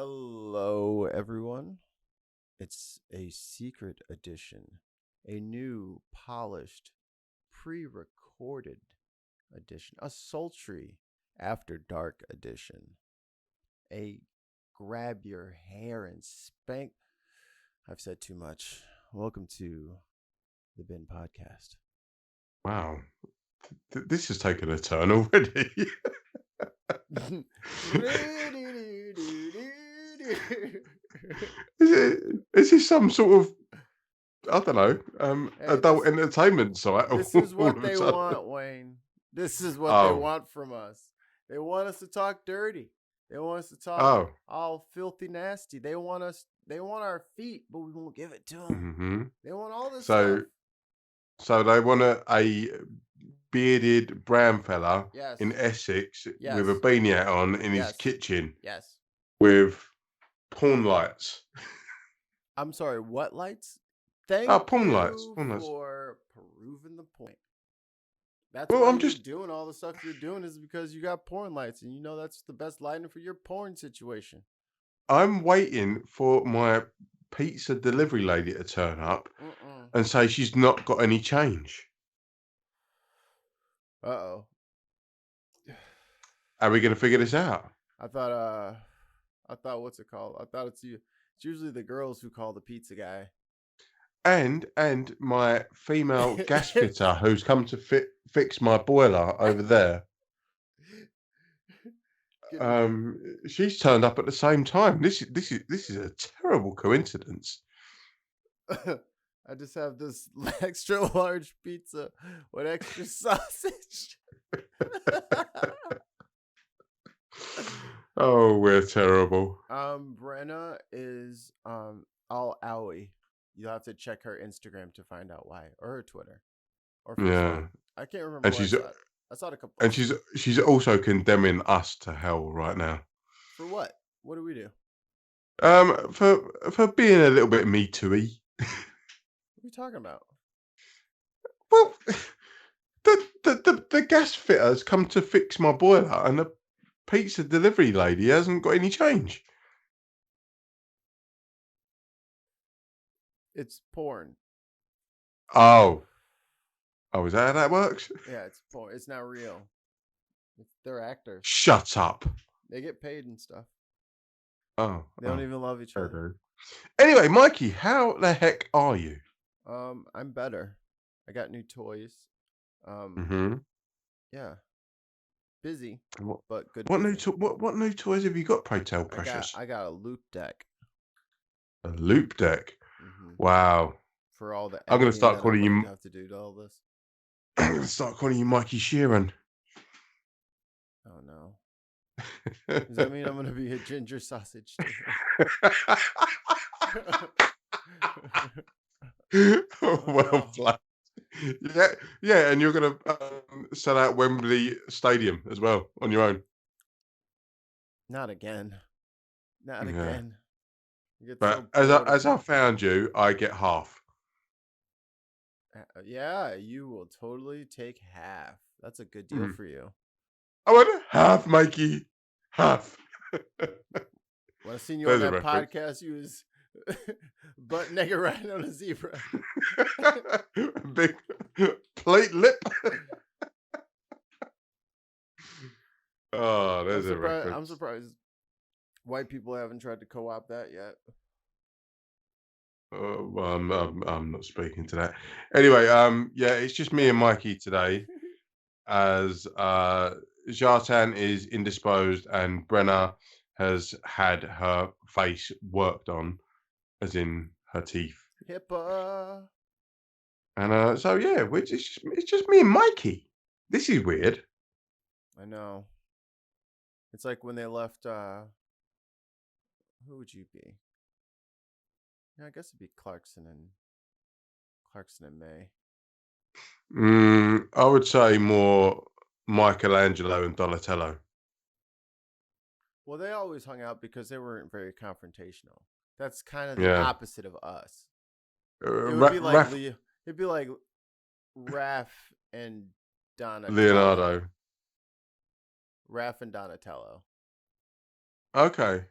Hello, everyone. It's a secret edition, a new, polished, pre recorded edition, a sultry after dark edition, a grab your hair and spank. I've said too much. Welcome to the Bin Podcast. Wow, this has taken a turn already. Is this some sort of, I don't know, adult entertainment site? This is all what of a they sudden? want, Wayne. This is what they want from us. They want us to talk dirty. They want us to talk all filthy nasty. They want our feet, but we won't give it to them. Mm-hmm. They want all this stuff. So they want a bearded brown fella in Essex with a beanie hat on in his kitchen. Yes. With porn lights. I'm sorry, what lights? Thank porn you lights. for proving the point. That's why you're doing all the stuff you're doing is because you got porn lights and you know that's the best lighting for your porn situation. I'm waiting for my pizza delivery lady to turn up and say she's not got any change. Uh-oh. How are we going to figure this out? I thought what's it called? I thought it's you. It's usually the girls who call the pizza guy. And my female gas fitter who's come to fix my boiler over there. She's turned up at the same time. This is a terrible coincidence. I just have this extra large pizza with extra sausage. Oh, we're terrible. Brenna is all owie. You'll have to check her Instagram to find out why, or her Twitter, or Facebook. I can't remember. And I saw it a couple. And she's also condemning us to hell right now. For what? What do we do? For being a little bit Me Too-y. What are you talking about? Well, the gas fitter's come to fix my boiler, and the pizza delivery lady hasn't got any change. It's porn. Oh, is that how that works? Yeah, it's porn. It's not real. They're actors. Shut up. They get paid and stuff. Oh. They don't even love each other. Anyway, Mikey, how the heck are you? I'm better. I got new toys. Yeah. Busy, but good. What new toys have you got, pray tell, precious? I got a loop deck. A loop deck? Mm-hmm. Wow. For all the I'm going to start calling you. Have to do to all this. I'm going to start calling you Mikey Sheeran. Oh no. Does that mean I'm going to be a ginger sausage? Well played. Yeah, and you're going to sell out Wembley Stadium as well on your own. Not again. Not again. But as I found you, I get half. Yeah, you will totally take half. That's a good deal for you. I want half, Mikey. Half. When I seen you on that podcast, you was butt naked riding on a zebra. Big plate lip. Oh, there's a reference. I'm surprised white people haven't tried to co-opt that yet. Well, I'm not speaking to that. Anyway, yeah, it's just me and Mikey today, as Jartan is indisposed and Brenna has had her face worked on, as in her teeth. HIPAA. And so yeah, it's just me and Mikey. This is weird. I know. It's like when they left. Who would you be? Yeah, I guess it'd be Clarkson and May. I would say more Michelangelo and Donatello. Well, they always hung out because they weren't very confrontational. That's kind of the opposite of us. It'd be like Raph and Donatello. Leonardo. Raph and Donatello. Okay.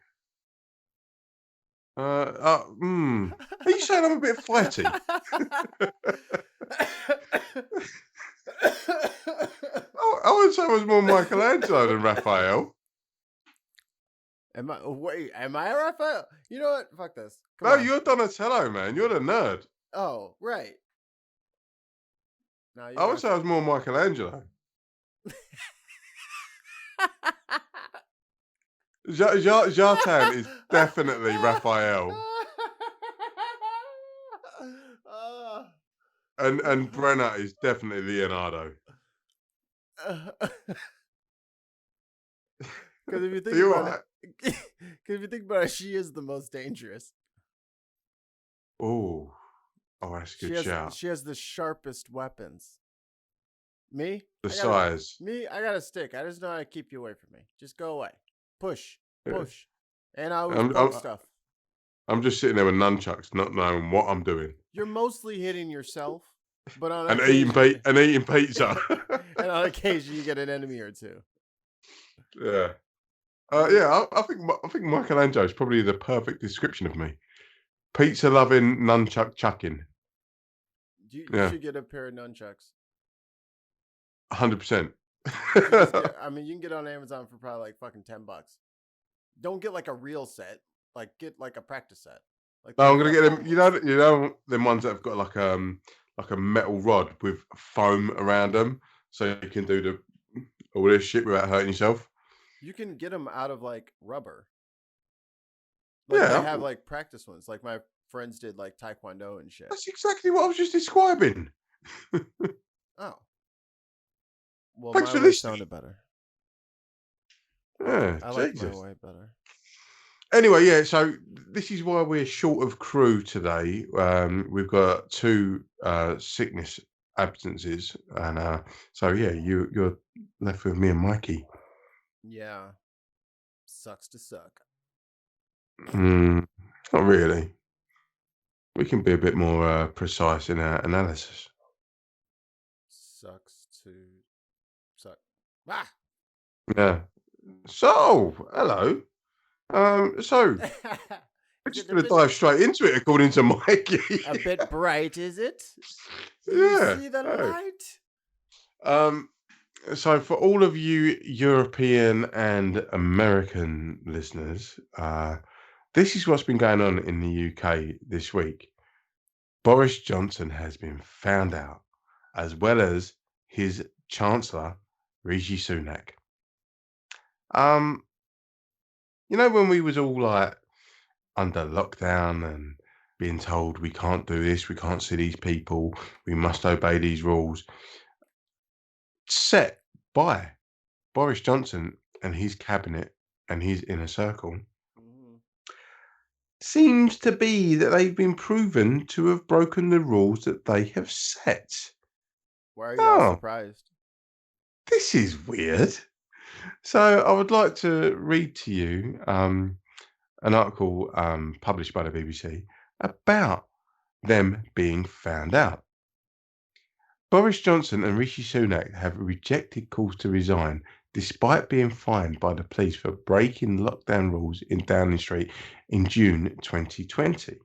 Are you saying I'm a bit flighty? I would say I was more Michelangelo than Raphael. Am I Raphael? You know what? Fuck this. Come No, on. you're Donatello, man. You're the nerd. Oh, right. No, I would say I was more Michelangelo. Zartan is definitely Raphael. And Brenner is definitely Leonardo. Because if you think about it, she is the most dangerous. Oh, that's a good shout. She has the sharpest weapons. Me? The size. I got a stick. I just know how to keep you away from me. Just go away. Push. Yeah. And I always poke stuff. I'm just sitting there with nunchucks, not knowing what I'm doing. You're mostly hitting yourself, but on eating pizza. And on occasion, you get an enemy or two. Yeah. I think Michelangelo is probably the perfect description of me. Pizza loving, nunchuck chucking. You should get a pair of nunchucks. 100%. I mean, you can get on Amazon for probably like fucking $10. Don't get like a real set. Like get like a practice set. Like no, I'm gonna get them. You know them ones that have got like a metal rod with foam around them, so you can do all this shit without hurting yourself. You can get them out of like rubber. Like they have like practice ones. Like my friends did like Taekwondo and shit. That's exactly what I was just describing. Oh. Well, thanks for my way listening. sounded better. Yeah, I like my way better. Anyway, yeah, so this is why we're short of crew today. We've got 2 sickness absences, and so yeah, you're left with me and Mikey. Yeah, sucks to suck. Not really. We can be a bit more precise in our analysis. Sucks to suck. Ah! Yeah. So, hello. So we're just going to dive straight into it, according to Mikey. A bit bright, is it? Do you see the light? So for all of you European and American listeners, this is what's been going on in the UK this week. Boris Johnson has been found out, as well as his Chancellor, Rishi Sunak. You know, when we was all like under lockdown and being told we can't do this, we can't see these people, we must obey these rules, set by Boris Johnson and his cabinet and his inner circle, seems to be that they've been proven to have broken the rules that they have set. Why are you all surprised? This is weird. So I would like to read to you an article published by the BBC about them being found out. Boris Johnson and Rishi Sunak have rejected calls to resign despite being fined by the police for breaking lockdown rules in Downing Street in June 2020.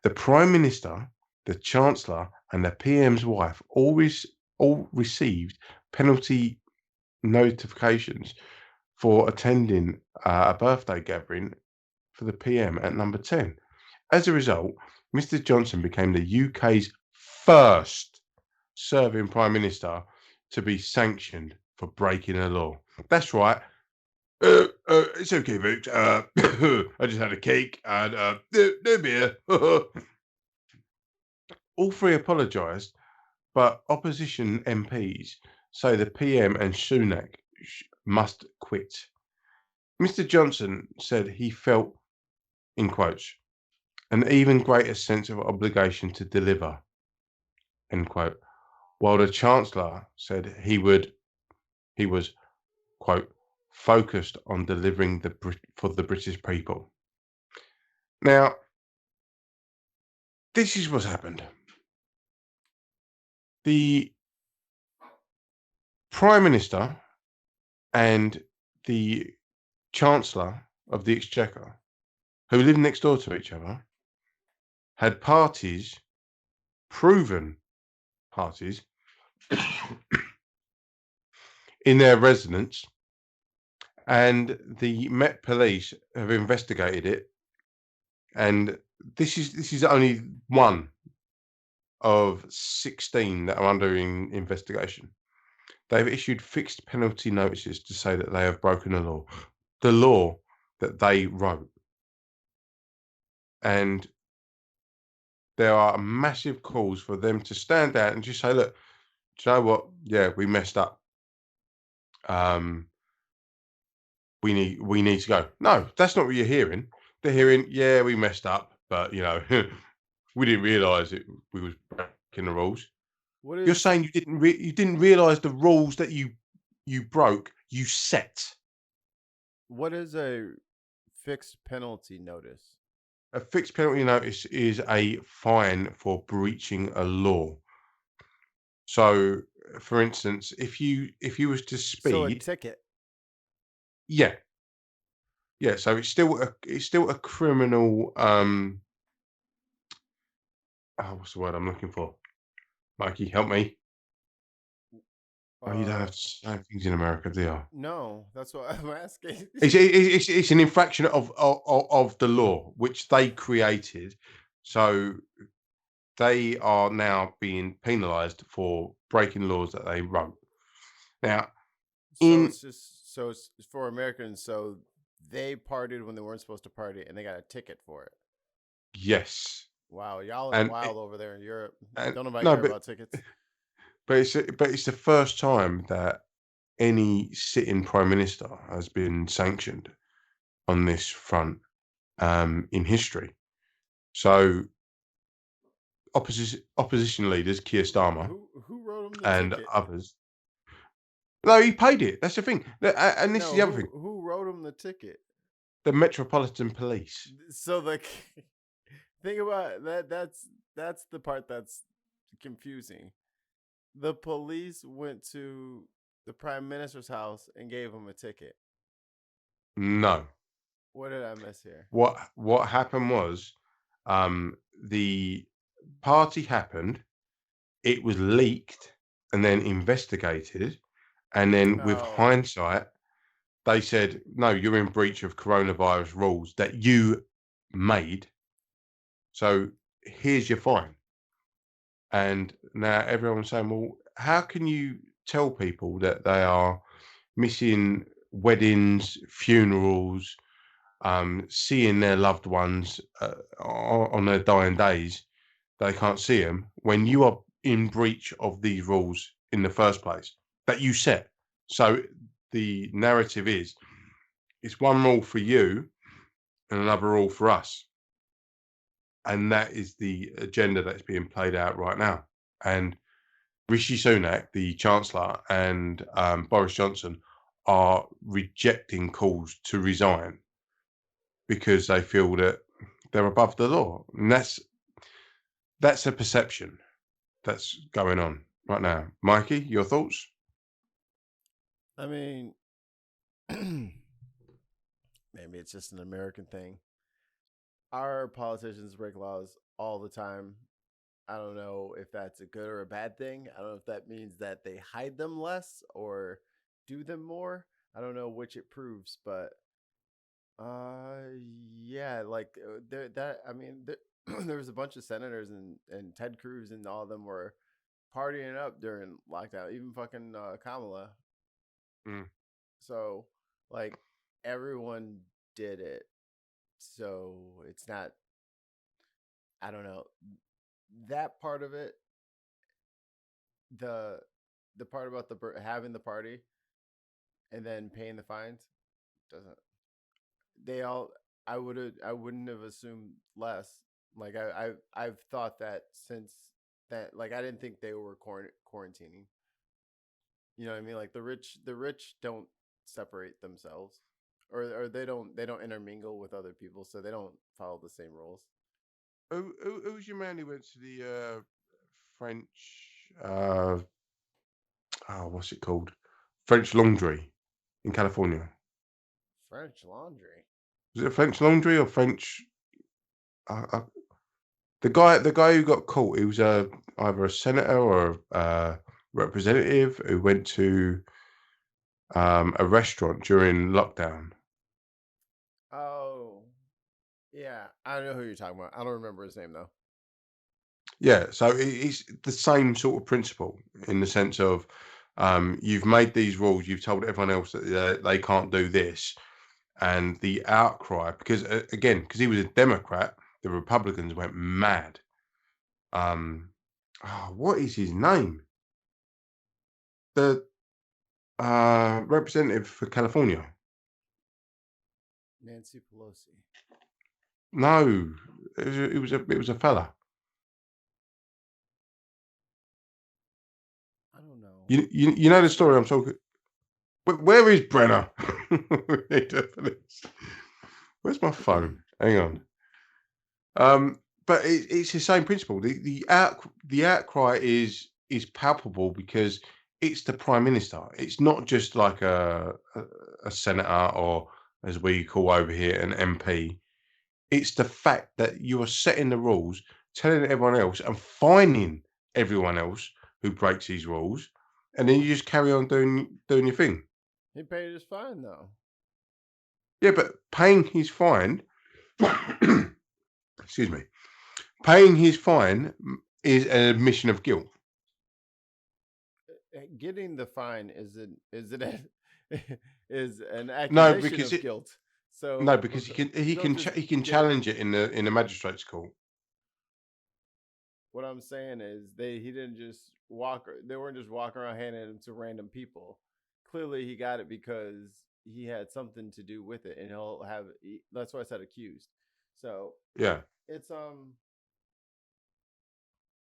The Prime Minister, the Chancellor and the PM's wife all received penalty notifications for attending a birthday gathering for the PM at number 10. As a result, Mr. Johnson became the UK's first serving Prime Minister to be sanctioned for breaking a law. That's right. It's okay, folks. I just had a cake and no beer. All 3 apologised, but opposition MPs say the PM and Sunak must quit. Mr. Johnson said he felt, in quotes, an even greater sense of obligation to deliver, end quote, while the Chancellor said he was, quote, focused on delivering for the British people. Now, this is what's happened. The Prime Minister and the Chancellor of the Exchequer who live next door to each other, had parties, proven parties, in their residence, and the Met Police have investigated it. And this is only one of 16 that are under investigation. They've issued fixed penalty notices to say that they have broken the law that they wrote. And there are massive calls for them to stand out and just say, look, do you know what? Yeah, we messed up. Um, we need to go. No, that's not what you're hearing. They're hearing, yeah, we messed up, but we didn't realise it. We was breaking the rules. What You're is saying you didn't realise the rules that you broke. You set. what is a fixed penalty notice? A fixed penalty notice is a fine for breaching a law. So, for instance, if you was to So a speed, ticket. yeah, yeah. So it's still a criminal. What's the word I'm looking for? Mikey, help me. Oh, you don't Uh, have to say things in America, do you? no, that's what I'm asking. It's an infraction of the law which they created. So they are now being penalised for breaking laws that they wrote. Now, So in it's just so it's for Americans. So they partied when they weren't supposed to party, and they got a ticket for it. yes, Wow, y'all are and wild over there in Europe. and Don't nobody no, care but about tickets. it's the first time that any sitting prime minister has been sanctioned on this front in history. So opposition leaders, Keir Starmer Who wrote him the and ticket? others. No, he paid it. That's the thing. And this is No, the other thing. who wrote him the ticket? The Metropolitan Police. So like, think about that. That's the part that's confusing. The police went to the prime minister's house and gave him a ticket. No. What did I miss here? What happened was the party happened, it was leaked and then investigated, and then with Oh, hindsight, they said, no, you're in breach of coronavirus rules that you made. So here's your fine. And now everyone's saying, well, how can you tell people that they are missing weddings, funerals, seeing their loved ones on their dying days, they can't see them when you are in breach of these rules in the first place that you set? So the narrative is it's one rule for you and another rule for us. And that is the agenda that's being played out right now. And Rishi Sunak, the Chancellor, and Boris Johnson are rejecting calls to resign because they feel that they're above the law. And that's a perception that's going on right now. Mikey, your thoughts? I mean, maybe it's just an American thing. Our politicians break laws all the time. I don't know if that's a good or a bad thing. I don't know if that means that they hide them less or do them more. I don't know which it proves, but yeah, like there that I mean there, there was a bunch of senators and Ted Cruz and all of them were partying up during lockdown. Even fucking Kamala. Mm. So like everyone did it. So it's not. I don't know that part of it. The the part about having the party and then paying the fines doesn't. They all. I wouldn't have assumed less. Like I've thought that since that. Like I didn't think they were quarantining. You know what I mean? Like the rich don't separate themselves, or they don't intermingle with other people, so they don't follow the same rules. Who was your man who went to the French? What's it called? French Laundry in California. French laundry. Was it French Laundry or French? The guy who got caught, he was either a senator or a representative who went to a restaurant during lockdown. Oh, yeah. I know who you're talking about. I don't remember his name though. Yeah, so it's the same sort of principle in the sense of you've made these rules, you've told everyone else that they can't do this, and the outcry because again, because he was a Democrat, the Republicans went mad. Um, what is his name? The representative for California. Nancy Pelosi. No, it was a fella. I don't know. You know the Where's story I'm Brenna? talking. Where is Brenner? We need to finish. Where's my phone? Hang on. But it's the same principle. The outcry is palpable because it's the prime minister. It's not just like a senator or, as we call over here, an MP. It's the fact that you are setting the rules, telling everyone else, and fining everyone else who breaks these rules, and then you just carry on doing your thing. He paid his fine though. Yeah, but paying his fine, excuse me, paying his fine is an admission of guilt. Getting the fine is is an No, accusation because of guilt. no, So because he can you he don't can just he can get it. challenge it in the magistrate's court. What I'm saying is he didn't just walk. They weren't just walking around handing it to random people. Clearly, he got it because he had something to do with it, and he'll have. That's why I said accused. So Yeah, it's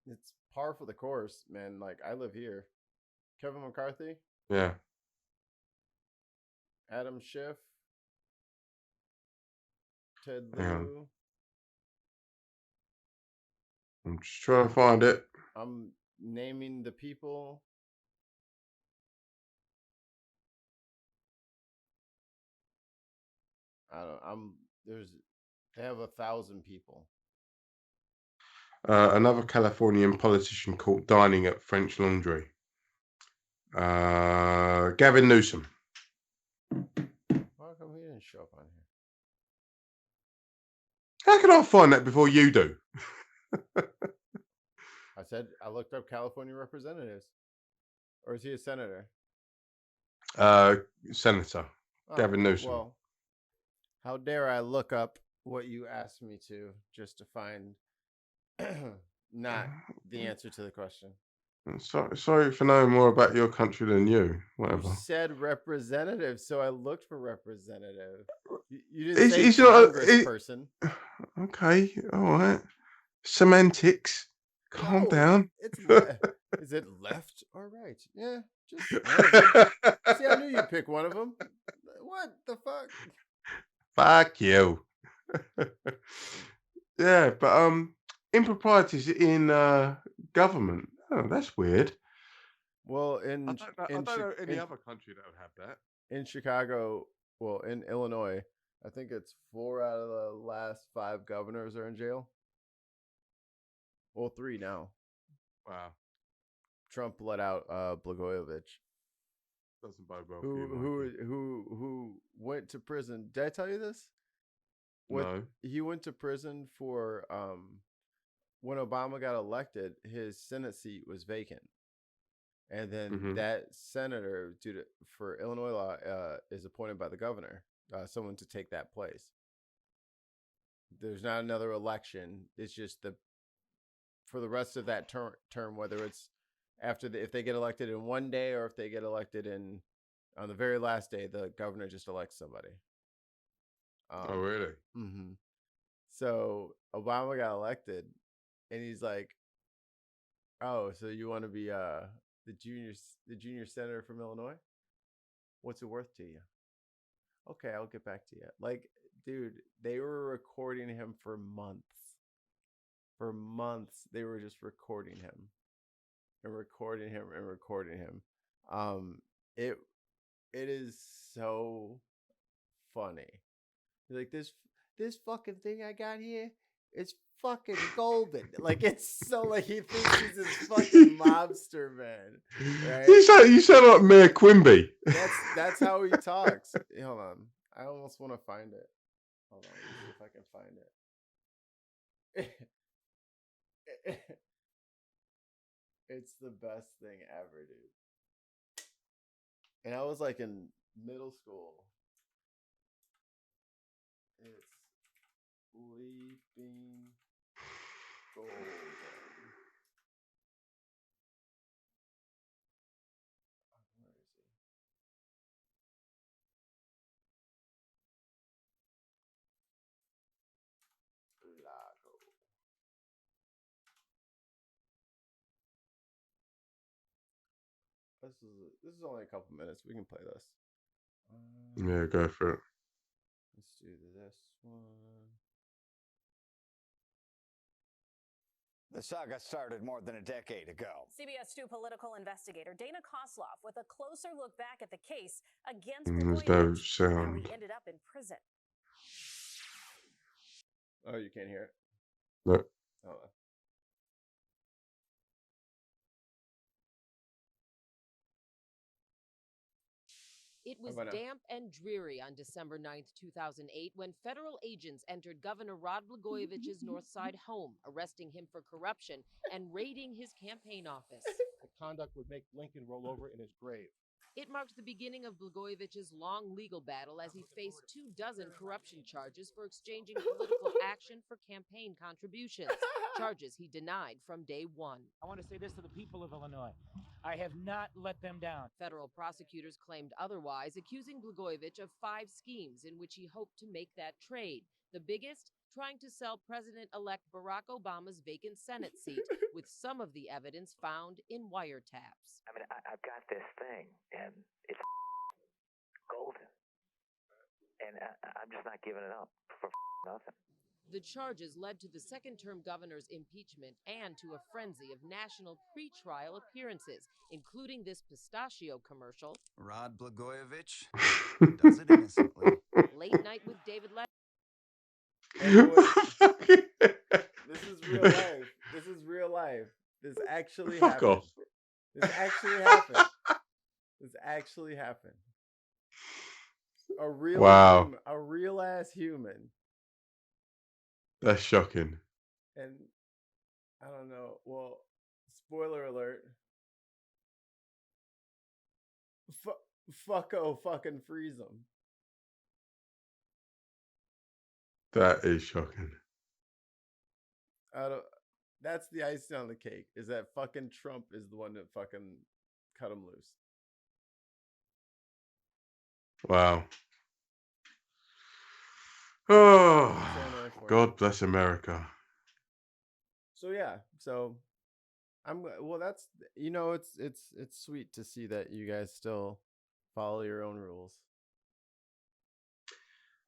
it's par for the course, man. Like I live here. Kevin McCarthy, yeah. Adam Schiff, Ted Hang on, Lieu. I'm just trying to find it. I'm naming the people. I don't. I'm there's. They have 1,000 people. Another Californian politician caught dining at French Laundry. Gavin Newsom. How come he didn't show up on here? How can I find that before you do? I said I looked up California representatives, or is he a senator? Uh, Senator Oh Gavin Newsom. well, how dare I look up what you asked me to just to find not the answer to the question. Sorry for knowing more about your country than you. You Whatever. said representative, so I looked for representative. You didn't It's say it's not. congressperson. Okay, all right. Semantics. Calm No, down. it's left. Is it left or right? Yeah, just one of them. See, I knew you'd pick one of them. What the fuck? Fuck you. Yeah, but improprieties in government. Oh, that's weird. Well, I don't know any other country that would have that. in Chicago, well, in Illinois, I think it's 4 out of the last 5 governors are in jail. Well, 3 now. Wow, Trump let out Blagojevich, doesn't bode well for who you, Mikey. went to prison. Did I tell you this? What No. he went to prison for when Obama got elected, his Senate seat was vacant. And then Hmm. that senator, for Illinois law, is appointed by the governor, someone to take that place. There's not another election. It's just for the rest of that term, whether it's if they get elected in one day or if they get elected on the very last day, the governor just elects somebody. Oh, really? Mm-hmm. So Obama got elected, and he's like, "Oh, so you want to be the junior senator from Illinois? What's it worth to you? Okay, I'll get back to you." Like, dude, they were recording him for months. For months, they were just recording him and recording him and recording him. Um, it it is so funny. He's like, this fucking thing I got here, it's fucking golden. Like it's so like he thinks he's this fucking mobster man, right? You sound like Mayor Quimby. That's how he talks. Hold on, I almost want to find it. Hold on, let me see if I can find it. It's the best thing ever, dude. And I was like in middle school. It's Leaping Golden. Where is he? Lago. This is only a couple minutes. We can play this. Yeah, go for it. Let's do this one. The saga started more than a decade ago. CBS 2 political investigator Dana Kosloff with a closer look back at the case against There's no Blagojevich and how sound. he ended up in prison. Oh, you can't hear it? No. Oh. It was damp and dreary on December 9th, 2008, when federal agents entered Governor Rod Blagojevich's Northside home, arresting him for corruption and raiding his campaign office. The conduct would make Lincoln roll over in his grave. It marked the beginning of Blagojevich's long legal battle as he faced 24 corruption charges for exchanging political action for campaign contributions, charges he denied from day one. I want to say this to the people of Illinois. I have not let them down. Federal prosecutors claimed otherwise, accusing Blagojevich of 5 schemes in which he hoped to make that trade. The biggest, trying to sell President-elect Barack Obama's vacant Senate seat, with some of the evidence found in wiretaps. I mean, I've got this thing, and it's golden. And I'm just not giving it up for nothing. The charges led to the second-term governor's impeachment and to a frenzy of national pretrial appearances, including this pistachio commercial. Rod Blagojevich does it innocently. Late Night with David Letterman. This is real life. This is real life. This actually Fuck happened. off. This actually happened. This actually happened. A real Wow. a real ass human. That's shocking. And I don't know. Well, spoiler alert. Fucko fucking freeze them. That is shocking. That's the icing on the cake. Is that fucking Trump is the one that fucking cut him loose. Wow. Oh, God bless America. So yeah, that's it's sweet to see that you guys still follow your own rules.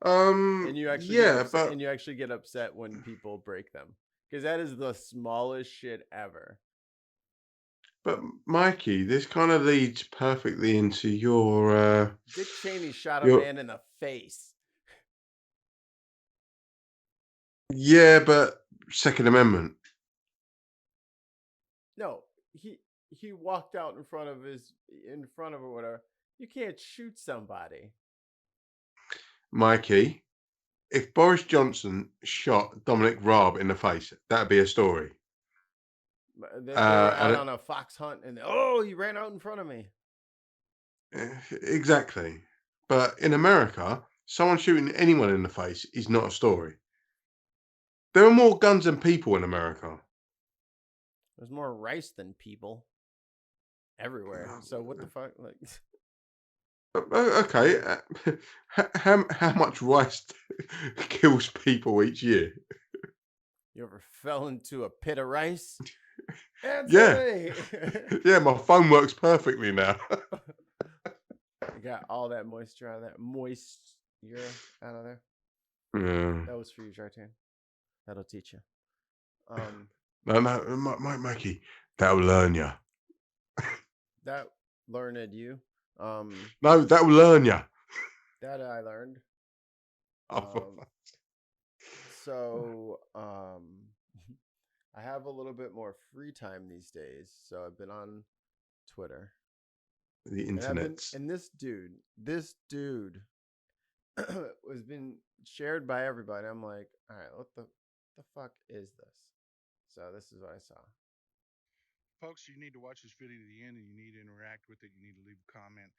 And you actually get upset when people break them, because that is the smallest shit ever. But Mikey, this kind of leads perfectly into your Dick Cheney shot a man in the face. Yeah, but Second Amendment. No, he walked out in front of or whatever. You can't shoot somebody. Mikey, if Boris Johnson shot Dominic Raab in the face, that'd be a story. They're out on a fox hunt, and he ran out in front of me. Exactly. But in America, someone shooting anyone in the face is not a story. There are more guns than people in America. There's more rice than people everywhere. So what the fuck? Like, okay, how much rice kills people each year? You ever fell into a pit of rice? Yeah. Yeah, my phone works perfectly now. You got all that moisture out of there. Out of there. Yeah. That was for you, Jartan. That'll teach you. No, Mikey, that'll learn you. That learned you. No, that'll learn you. That I learned. So I have a little bit more free time these days, so I've been on Twitter. The internet. And this dude was been shared by everybody. I'm like, all right, what the fuck is this? So this is what I saw. Folks, you need to watch this video to the end, and you need to interact with it. You need to leave a comment.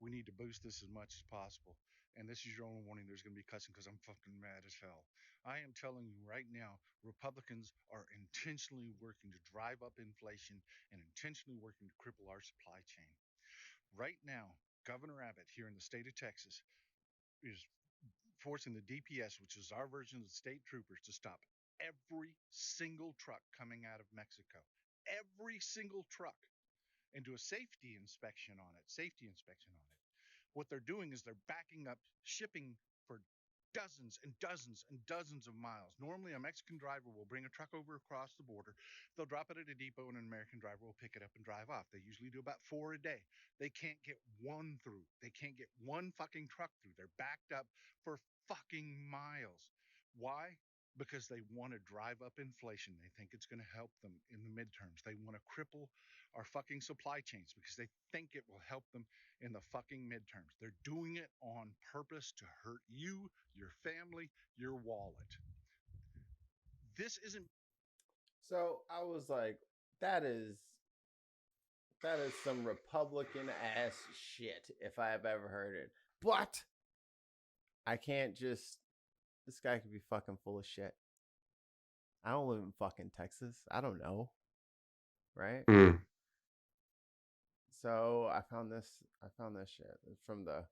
We need to boost this as much as possible. And this is your own warning. There's going to be cussing because I'm fucking mad as hell. I am telling you right now, Republicans are intentionally working to drive up inflation and intentionally working to cripple our supply chain. Right now, Governor Abbott here in the state of Texas is forcing the DPS, which is our version of the state troopers, to stop every single truck coming out of Mexico. Every single truck. And do a safety inspection on it. What they're doing is they're backing up shipping for dozens and dozens and dozens of miles. Normally, a Mexican driver will bring a truck over across the border. They'll drop it at a depot, and an American driver will pick it up and drive off. They usually do about 4 a day. They can't get one through. They can't get one fucking truck through. They're backed up for fucking miles. Why? Because they want to drive up inflation. They think it's going to help them in the midterms. They want to cripple our fucking supply chains because they think it will help them in the fucking midterms. They're doing it on purpose to hurt you, your family, your wallet. This isn't. So I was like, that is some Republican ass shit if I have ever heard it. But I can't just. This guy could be fucking full of shit. I don't live in fucking Texas. I don't know. Right? Mm. So I found this shit. It's from the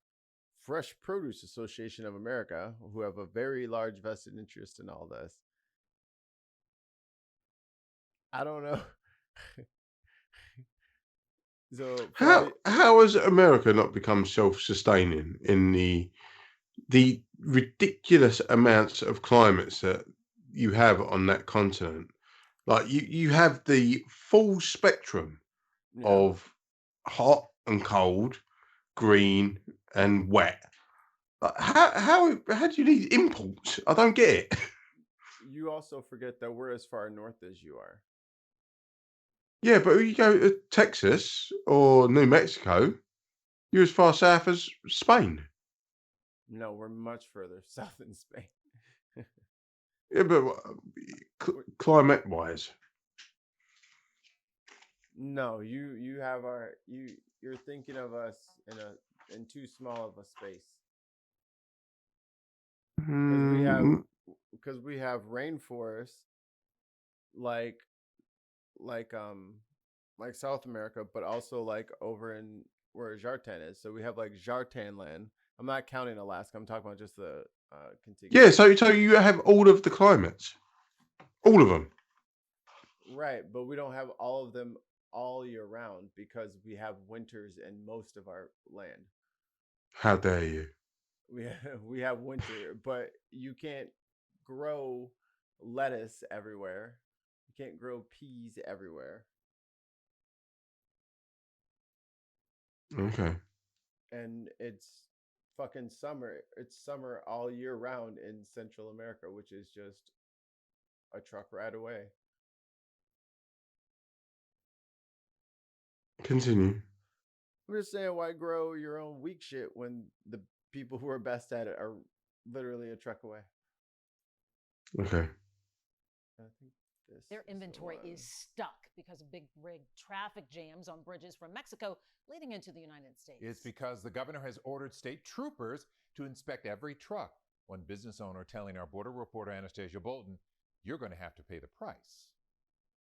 Fresh Produce Association of America, who have a very large vested interest in all this. I don't know. So how has America not become self-sustaining in the ridiculous amounts of climates that you have on that continent? Like you have the full spectrum of hot and cold, green and wet. How do you need imports? I don't get it. You also forget that we're as far north as you are. Yeah, but you go to Texas or New Mexico, you're as far south as Spain. No, we're much further south than Spain. Yeah, but climate-wise. No, you have you're thinking of us in too small of a space. Because we have rainforests like South America, but also like over in where Jartan is. So we have like Jartan land. I'm not counting Alaska. I'm talking about just the contiguous. Yeah, so you have all of the climates, all of them. Right, but we don't have all of them all year round because we have winters in most of our land. How dare you? We have winter, but you can't grow lettuce everywhere. You can't grow peas everywhere. Okay. And it's fucking summer. It's summer all year round in Central America, which is just a truck ride away. Continue. I'm just saying, why grow your own weak shit when the people who are best at it are literally a truck away? Okay. I think their inventory is stuck because of big rig traffic jams on bridges from Mexico leading into the United States. It's because the governor has ordered state troopers to inspect every truck. One business owner telling our border reporter Anastasia Bolton, "You're going to have to pay the price."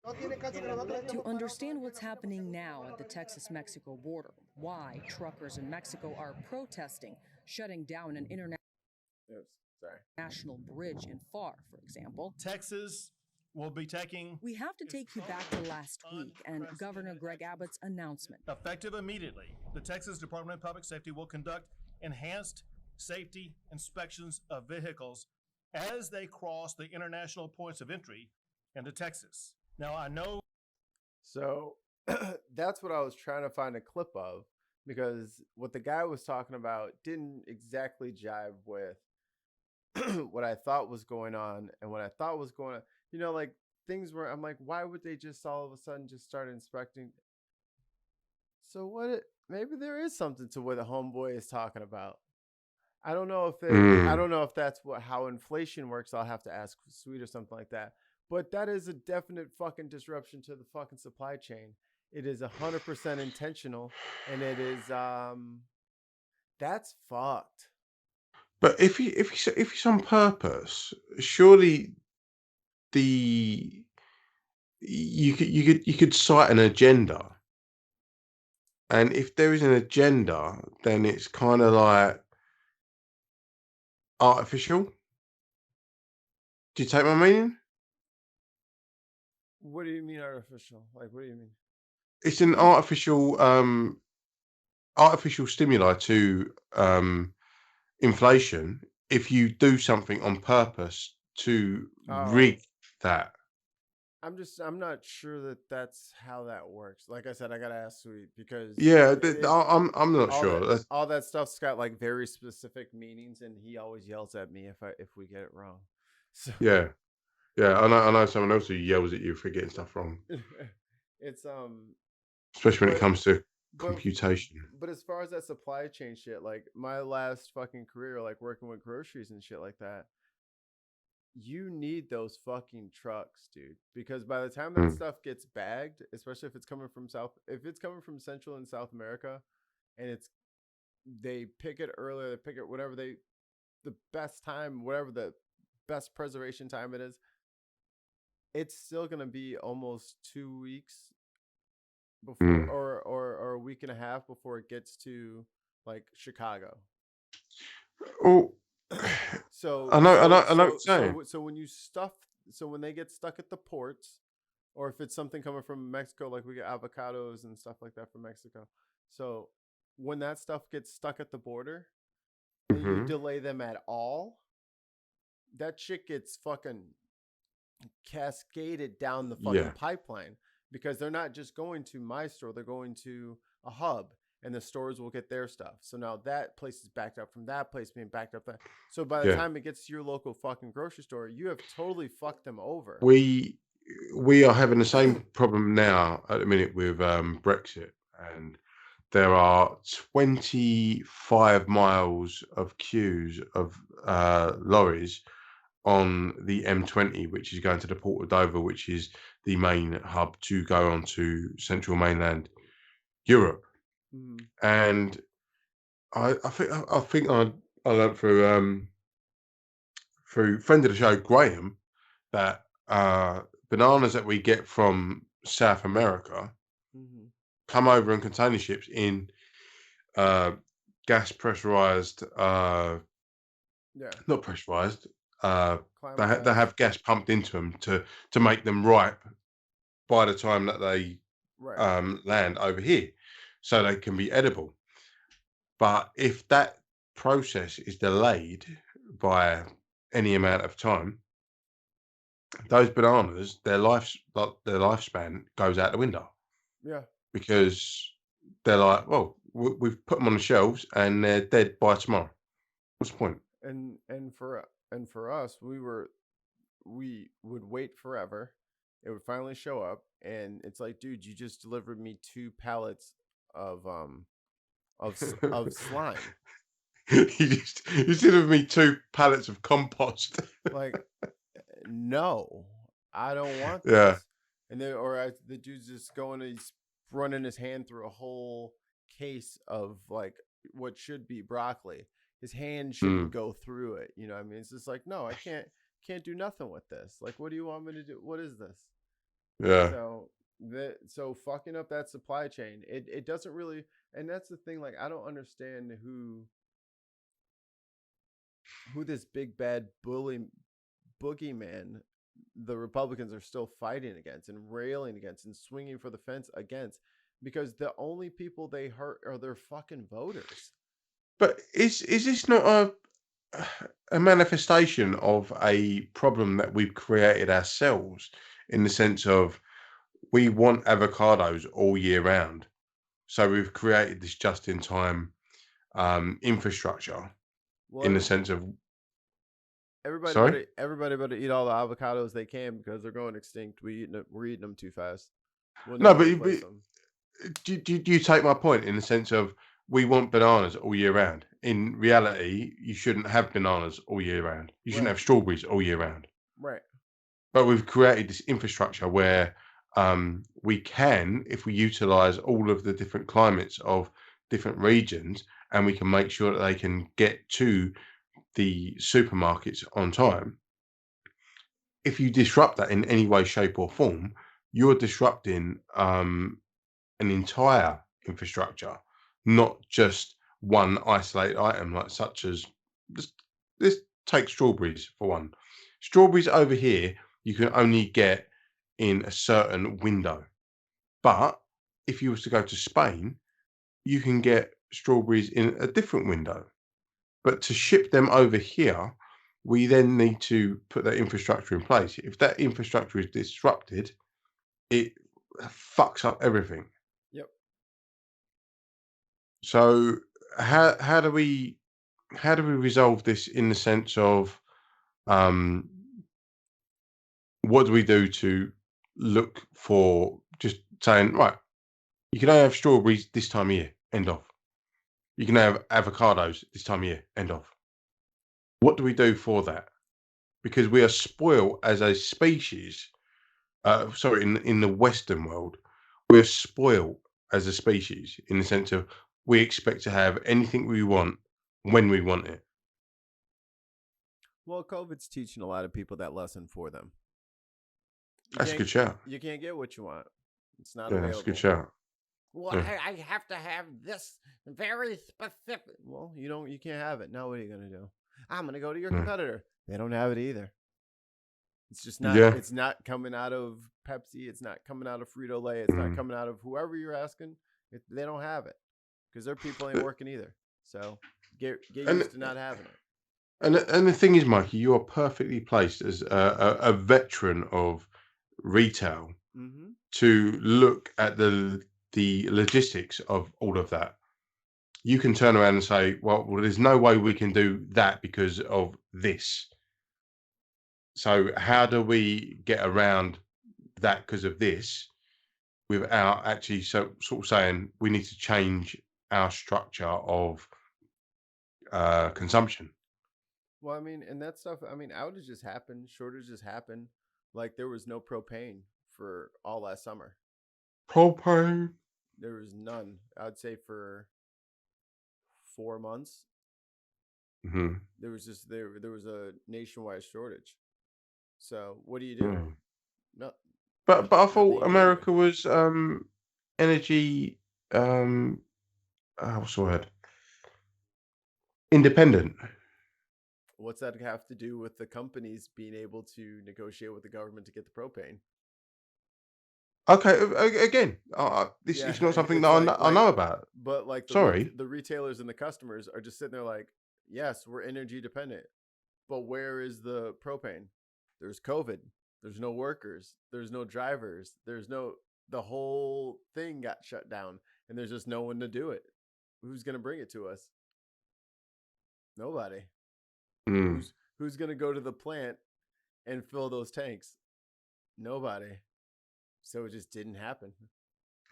To understand what's happening now at the Texas-Mexico border, why truckers in Mexico are protesting, shutting down an international bridge in Far, for example. Texas will be taking... We have to take you back to last week and Governor Greg Abbott's announcement. Effective immediately, the Texas Department of Public Safety will conduct enhanced safety inspections of vehicles as they cross the international points of entry into Texas. Now, I know. So that's what I was trying to find a clip of, because what the guy was talking about didn't exactly jive with what I thought was going on, and what I thought was going on, like things where I'm like, why would they just all of a sudden just start inspecting? So maybe there is something to what the homeboy is talking about. I don't know if I don't know if that's how inflation works. I'll have to ask Sweet or something like that. But that is a definite fucking disruption to the fucking supply chain. It is 100% intentional, and it is that's fucked. But if it's on purpose, surely you could cite an agenda. And if there is an agenda, then it's kind of like artificial. Do you take my meaning? What do you mean artificial? Like, what do you mean? It's an artificial stimuli to inflation if you do something on purpose to rig that. I'm not sure that that's how that works. Like I said, I gotta ask Sweet because I'm not sure. All that stuff's got like very specific meanings, and he always yells at me if we get it wrong. So yeah, I know someone else who yells at you for getting stuff wrong. It's especially when it comes to computation. But as far as that supply chain shit, like my last fucking career, like working with groceries and shit like that, you need those fucking trucks, dude, because by the time that stuff gets bagged, especially if it's coming from Central and South America, and they pick it earlier, they pick it whatever the best time, whatever the best preservation time it is, it's still gonna be almost 2 weeks before or a week and a half before it gets to like Chicago. Oh, so I know what you're saying. So when they get stuck at the ports, or if it's something coming from Mexico, like we get avocados and stuff like that from Mexico. So when that stuff gets stuck at the border and you delay them at all, that shit gets fucking cascaded down the fucking pipeline, because they're not just going to my store, they're going to a hub, and the stores will get their stuff. So now that place is backed up from that place being backed up. So by the time it gets to your local fucking grocery store, you have totally fucked them over. We are having the same problem now at the minute with Brexit, and there are 25 miles of queues of lorries on the M20, which is going to the Port of Dover, which is the main hub to go on to central mainland Europe. And I think I learned through friend of the show Graham that bananas that we get from South America come over in container ships in gas pressurized, not pressurized. They have gas pumped into them to make them ripe by the time that they land over here, so they can be edible. But if that process is delayed by any amount of time, those bananas, their lifespan goes out the window. Yeah, because they're like, well, we've put them on the shelves and they're dead by tomorrow. What's the point? And for us, we would wait forever. It would finally show up, and it's like, dude, you just delivered me 2 pallets of slime. you delivered me 2 pallets of compost. Like, no, I don't want this. Yeah. And then, the dude's just going, he's running his hand through a whole case of like what should be broccoli. His hand shouldn't go through it. You know what I mean? It's just like, no, I can't do nothing with this. Like, what do you want me to do? What is this? Yeah. So fucking up that supply chain, it doesn't really, and that's the thing, like, I don't understand who this big bad boogeyman the Republicans are still fighting against and railing against and swinging for the fence against, because the only people they hurt are their fucking voters. But is this not a manifestation of a problem that we've created ourselves, in the sense of we want avocados all year round, so we've created this just-in-time infrastructure in the sense of Sorry? everybody better eat all the avocados they can because they're going extinct. We're eating them too fast. We'll No, never replace them. do you take my point in the sense of we want bananas all year round? In reality, you shouldn't have bananas all year round. You shouldn't Right. have strawberries all year round. Right. But we've created this infrastructure where we can, if we utilize all of the different climates of different regions, and we can make sure that they can get to the supermarkets on time. If you disrupt that in any way, shape, or form, you're disrupting an entire infrastructure, not just one isolated item, like such as this. Take strawberries for one. Strawberries over here you can only get in a certain window, but if you was to go to Spain, you can get strawberries in a different window. But to ship them over here, we then need to put that infrastructure in place. If that infrastructure is disrupted, it fucks up everything. Yep. So how do we resolve this in the sense of what do we do to look for just saying, right, you can only have strawberries this time of year, end of. You can have avocados this time of year, end of. What do we do for that? Because we are spoiled as a species. Sorry, in the Western world, we're spoiled as a species in the sense of we expect to have anything we want when we want it. Well, COVID's teaching a lot of people that lesson for them. That's a good shout. You can't get what you want. It's not Yeah, available. that's a good shout. Well, Yeah. I have to have this very specific. Well, you can't have it. Now what are you gonna do? I'm gonna go to your Yeah. competitor. They don't have it either. It's just not. Yeah. It's not coming out of Pepsi. It's not coming out of Frito-Lay. It's not coming out of whoever you're asking. They don't have it because their people ain't working either. So get used to not having it. And the thing is, Mikey, you are perfectly placed as a veteran of retail Mm-hmm. to look at the logistics of all of that. You can turn around and say, well, there's no way we can do that because of this. So how do we get around that because of this without actually sort of saying we need to change our structure of consumption? Well, I mean, and that stuff. I mean, outages happen, shortages happen. Like there was no propane for all last summer. Propane. There was none. I'd say for 4 months. Mm-hmm. There was a nationwide shortage. So what do you do? Mm. No. But I nothing thought you can America was energy what's the word? Independent. What's that have to do with the companies being able to negotiate with the government to get the propane? Okay, again, this Yeah, is not something it's that I know about. But like Sorry. the retailers and the customers are just sitting there like, yes, we're energy dependent, but where is the propane? There's COVID. There's no workers. There's no drivers. The whole thing got shut down, and there's just no one to do it. Who's gonna bring it to us? Nobody. Mm. Who's gonna go to the plant and fill those tanks? Nobody. So it just didn't happen.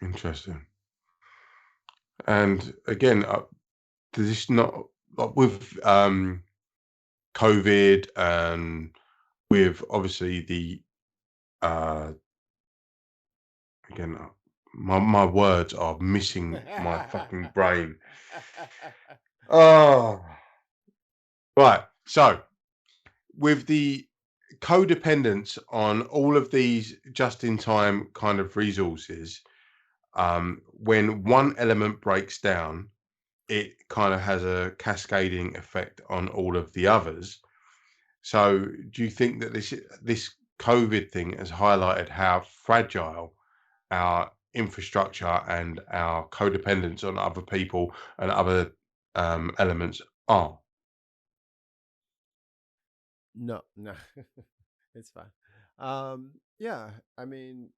Interesting. And again, this not with COVID and with obviously the again, my words are missing my fucking brain. Oh, right. So with the codependence on all of these just-in-time kind of resources, when one element breaks down, it kind of has a cascading effect on all of the others. So, do you think that this COVID thing has highlighted how fragile our infrastructure and our codependence on other people and other elements are? No. It's fine. Yeah, I mean,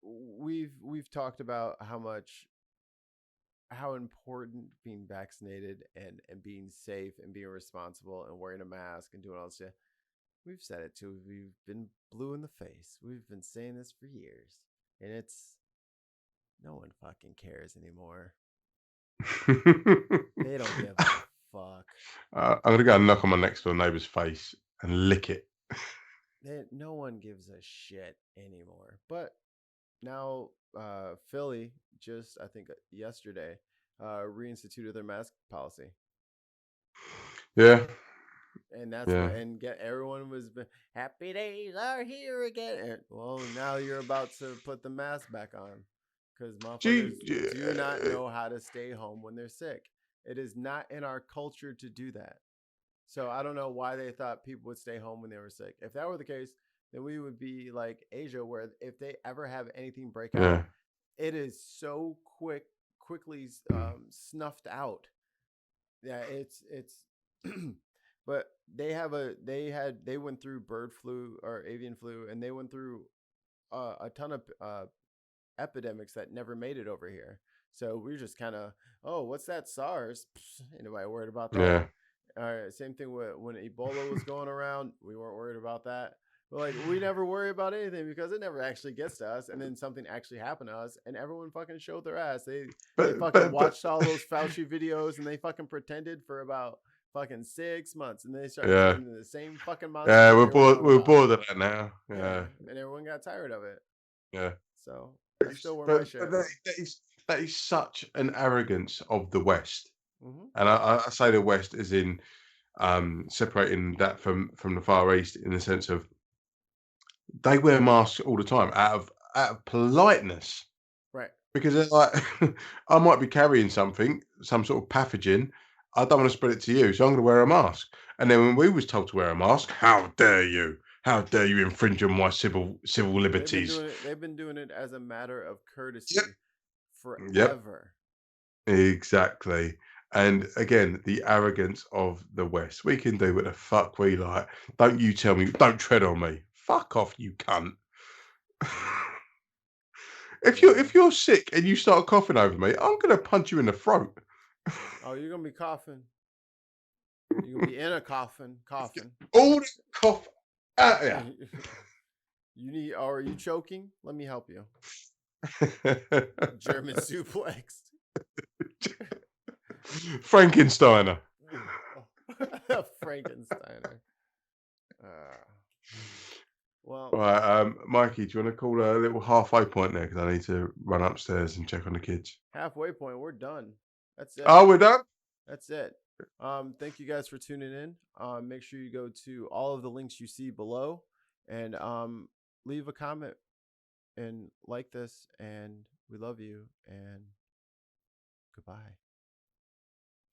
we've talked about how much how important being vaccinated and being safe and being responsible and wearing a mask and doing all this shit. We've said it too. We've been blue in the face. We've been saying this for years, and it's no one fucking cares anymore. They don't give a fuck. I'm gonna go and knock on my next door neighbour's face and lick it. No one gives a shit anymore. But now Philly just, I think yesterday, reinstituted their mask policy. Yeah. And that's what, and everyone was happy days are here again. And, well, now you're about to put the mask back on because motherfuckers do not know how to stay home when they're sick. It is not in our culture to do that. So I don't know why they thought people would stay home when they were sick. If that were the case, then we would be like Asia, where if they ever have anything break out, it is so quickly snuffed out. Yeah, it's but they went through bird flu or avian flu, and they went through a ton of epidemics that never made it over here. So we're just kind of, oh, what's that, SARS? Ain't nobody worried about that. Yeah. All right, same thing with when Ebola was going around. We weren't worried about that. But like, we never worry about anything because it never actually gets to us. And then something actually happened to us, and everyone fucking showed their ass. They fucking watched all those Fauci videos, and they fucking pretended for about fucking 6 months, and they started pretending the same fucking monster. Yeah, we're bored of that now. Yeah. And everyone got tired of it. Yeah. So I still wear my shit. That is such an arrogance of the West. Mm-hmm. And I say the West as in separating that from the Far East, in the sense of they wear masks all the time out of politeness. Right. Because they're like, I might be carrying something, some sort of pathogen. I don't want to spread it to you, so I'm going to wear a mask. And then when we was told to wear a mask, how dare you? How dare you infringe on my civil liberties? They've been doing it as a matter of courtesy forever. Exactly. And again, the arrogance of the West. We can do what the fuck we like. Don't you tell me, don't tread on me. Fuck off, you cunt. If you're sick and you start coughing over me, I'm gonna punch you in the throat. Oh, you're gonna be coughing. You're gonna be in a coffin, coughing. All the cough out of you. Are you choking? Let me help you. German suplex. Frankensteiner. Frankensteiner. Well, right, Mikey, do you want to call a little halfway point there? Because I need to run upstairs and check on the kids. Halfway point, we're done. That's it. Oh, we're done? That's it. Thank you guys for tuning in. Make sure you go to all of the links you see below and leave a comment and like this. And we love you. And goodbye.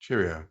Cheerio.